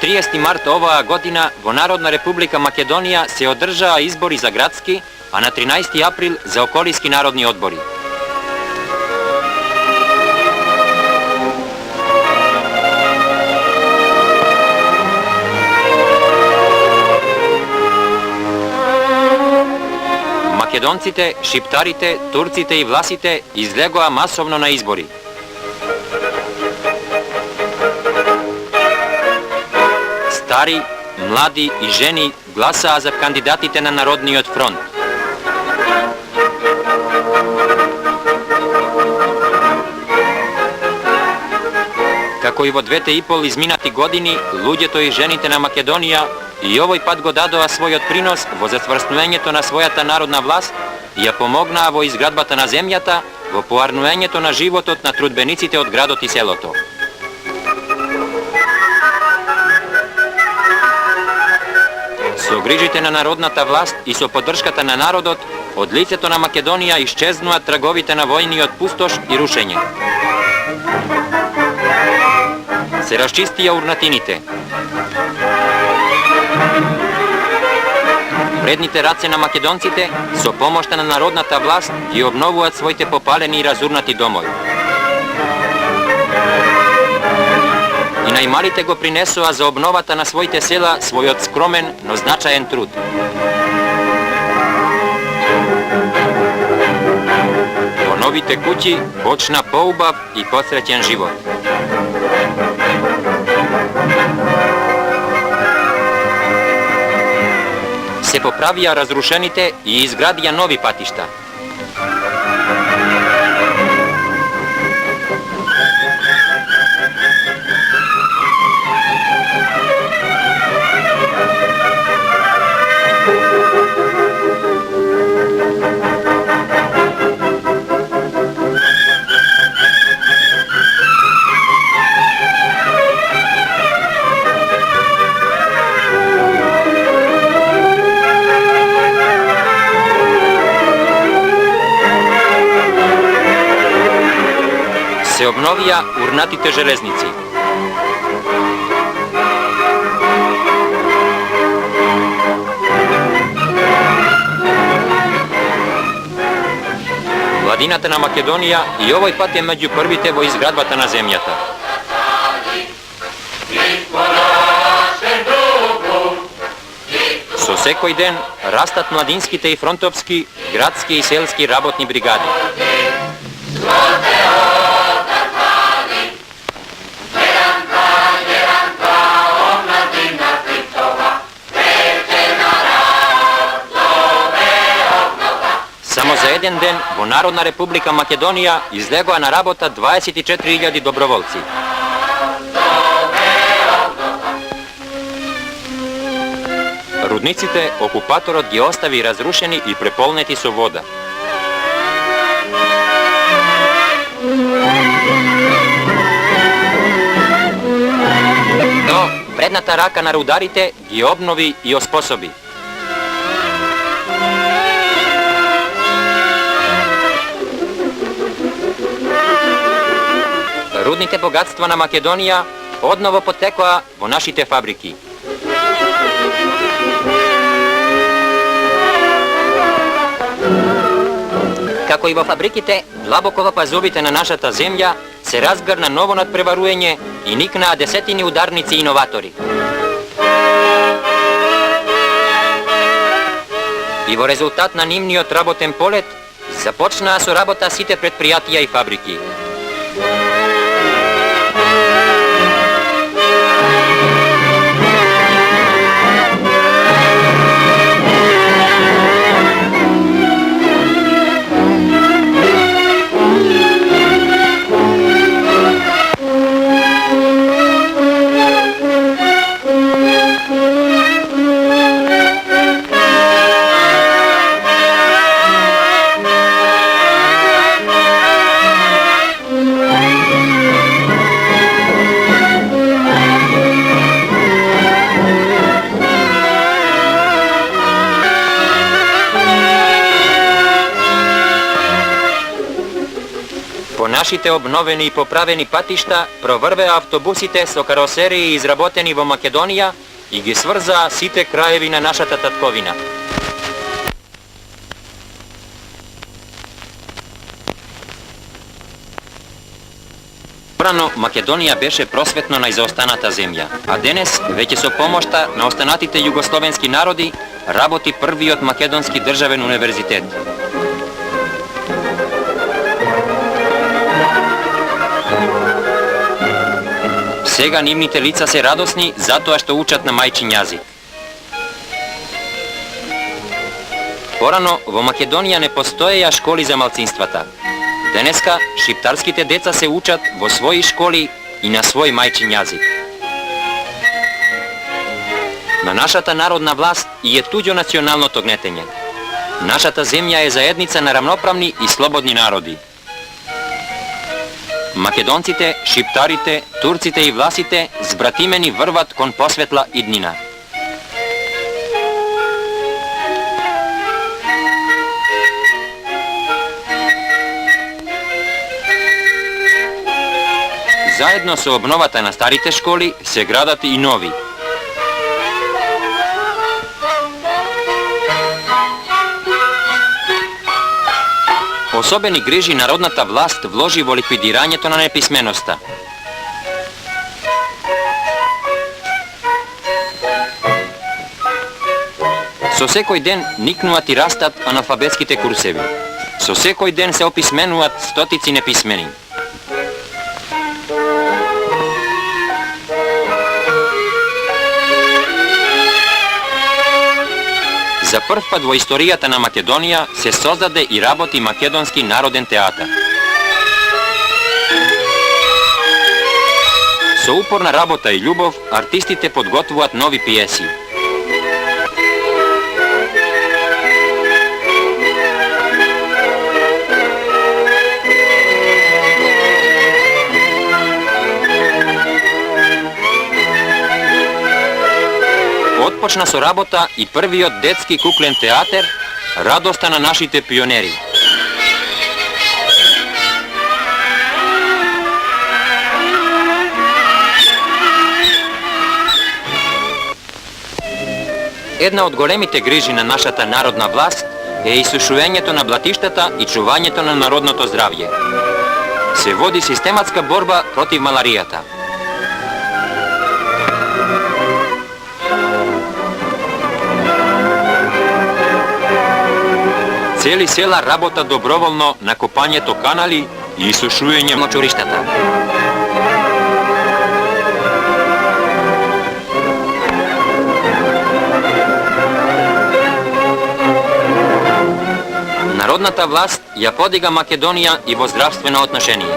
30. mart ova godina vo Narodna Republika Makedonija se održava izbori za gradski, a na 13. april za okolijski narodni odbori. Makedoncite, Šiptarite, Turcite i Vlasite izlegova masovno na izbori. Stari, mladi i ženi glasa za kandidatite na Narodniот front. Kako i vo 2,5 izminati godini, ľudjeto i ženite na Makedonija i ovoj pad go dadova svoj odprinos vo zacvrstnuenjeto na svojata narodna vlast i ja pomogna vo izgradbata na zemljata, vo poarnuenjeto na životot na trudbenicite od gradot i seloto. So grižite na narodната vlast i so podrškata na narodot, od liceto na Makedonija iščeznua tragovite na vojni od pustoš i rušenje. Se raščistija urnatiните. Предните раце на македонците со помошта на народната власт ги обновуваат своите попалени и разурнати домови. И најмалите го принесува за обновата на своите села својот скромен, но значаен труд. Во новите куќи почна поубав и посреќен живот. Се поправија разрушените и изградија нови патишта. Се обновија урнатите железници. Владината на Македонија и овој пат е меѓу првите во изградбата на земјата. Со секој ден растат младинските и фронтовски, градски и селски работни бригади. Само за еден ден во Народна Република Македонија излегоа на работа 24.000 доброволци. Рудниците окупаторот ги остави разрушени и преполнети со вода. Но предната рака на рударите ги обнови и оспособи. Рудните богатства на Македонија одново потекоа во нашите фабрики. Како и во фабриките, длабоко во пазовите на нашата земја се разгрна ново надпреварување и никнаа десетини ударници и иноватори. И во резултат на нивниот работен полет започнаа со работа сите предпријатија и фабрики. нашите обновени и поправени патишта проврве автобусите со каросерии изработени во Македонија и ги сврзаа сите краеви на нашата татковина. Порано Македонија беше просветно најзаостаната земја, а денес, веќе со помошта на останатите југословенски народи, работи првиот македонски државен универзитет. Сега нивните лица се радосни затоа што учат на мајчин јазик. Порано во Македонија не постоеја школи за малцинствата. Денеска шиптарските деца се учат во своји школи и на свој мајчин јазик. На нашата народна власт и е туѓо националното гнетење. Нашата земја е заедница на рамноправни и слободни народи. Македонците, шиптарите, турците и власите збратимени врват кон посветла иднина. Заедно со обновата на старите школи се градат и нови. Особени грижи народната власт вложи во ликвидирањето на неписменоста. Со секој ден никнуваат и растат аналфабетските курсеви. Со секој ден се описменуваат стотици неписмени. За прв пат во историјата на Македонија се создаде и работи Македонски народен театар. Со упорна работа и љубов, артистите подготвуваат нови пиеси. Отпочна со работа и првиот детски куклен театар, радоста на нашите пионери. Една од големите грижи на нашата народна власт е исушувањето на блатиштата и чувањето на народното здравје. Се води систематска борба против маларијата. Цели села работат доброволно на копањето канали и исушување мочуриштата. Народната власт ја подига Македонија и во здравствено отношение.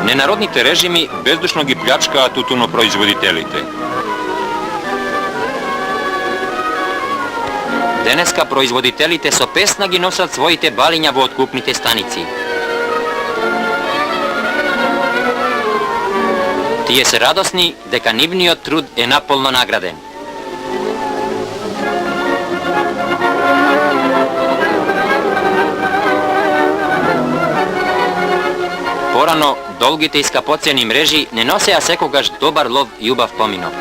Ненародните режими бездушно ги плячкаат тутунопроизводителите. Денеска производителите со песна ги носат своите балиња во откупните станици. Тие се радосни дека нивниот труд е наполно награден. Порано, долгите и скапоцени мрежи не носеа секогаш добар лов и убав поминок.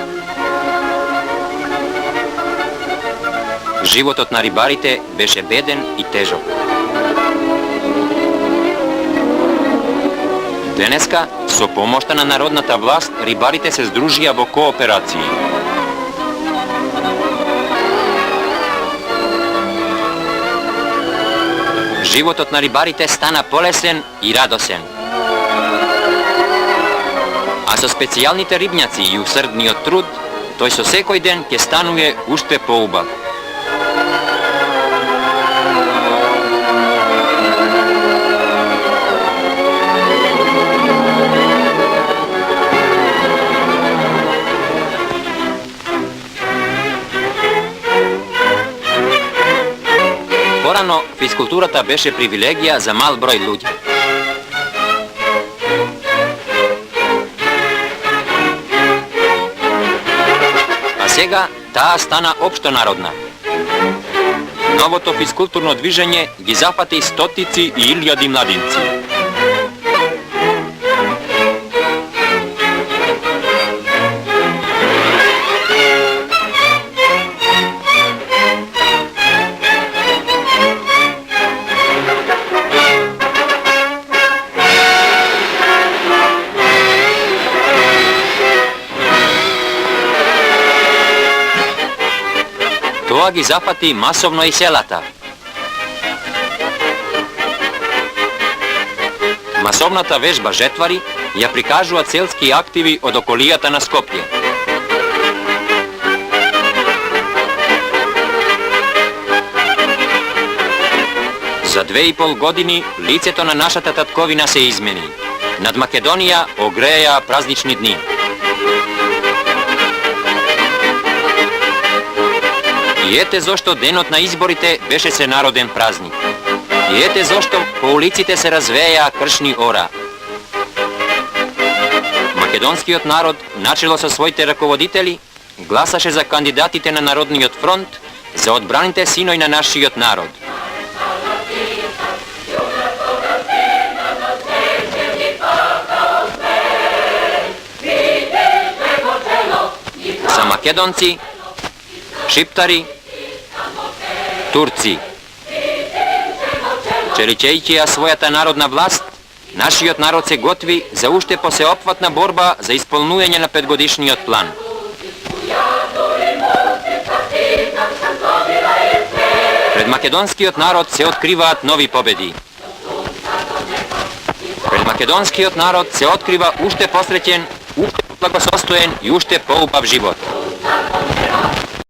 Животот на рибарите беше беден и тежок. Денеска, со помошта на народната власт, рибарите се здружија во кооперации. Животот на рибарите стана полесен и радосен. А со специјалните рибњаци и усрдниот труд, тој со секој ден ќе станува уште поубав. Порано физкултурата беше привилегија за мал број луѓе. А сега таа стана општонародна. Новото физкултурно движење ги зафати стотици и илјади младинци. Тоа ги зафати масовно и селата. Масовната вежба жетвари ја прикажуваат селски активи од околијата на Скопје. За 2,5 години лицето на нашата татковина се измени. Над Македонија огреја празнични дни. И ете зошто денот на изборите беше сенароден празник. И ете зошто по улиците се развеја кршни ора. Македонскиот народ, начело со своите раководители, гласаше за кандидатите на Народниот фронт, за одбраните синој на нашиот народ. За македонци, шиптари, турци. Челичејќи ја својата народна власт, нашиот народ се готви за уште посеопфатна борба за исполнување на 5-годишниот план. Пред македонскиот народ се откриваат нови победи. Пред македонскиот народ се открива уште посреќен, уште благосостоен и уште поубав живот.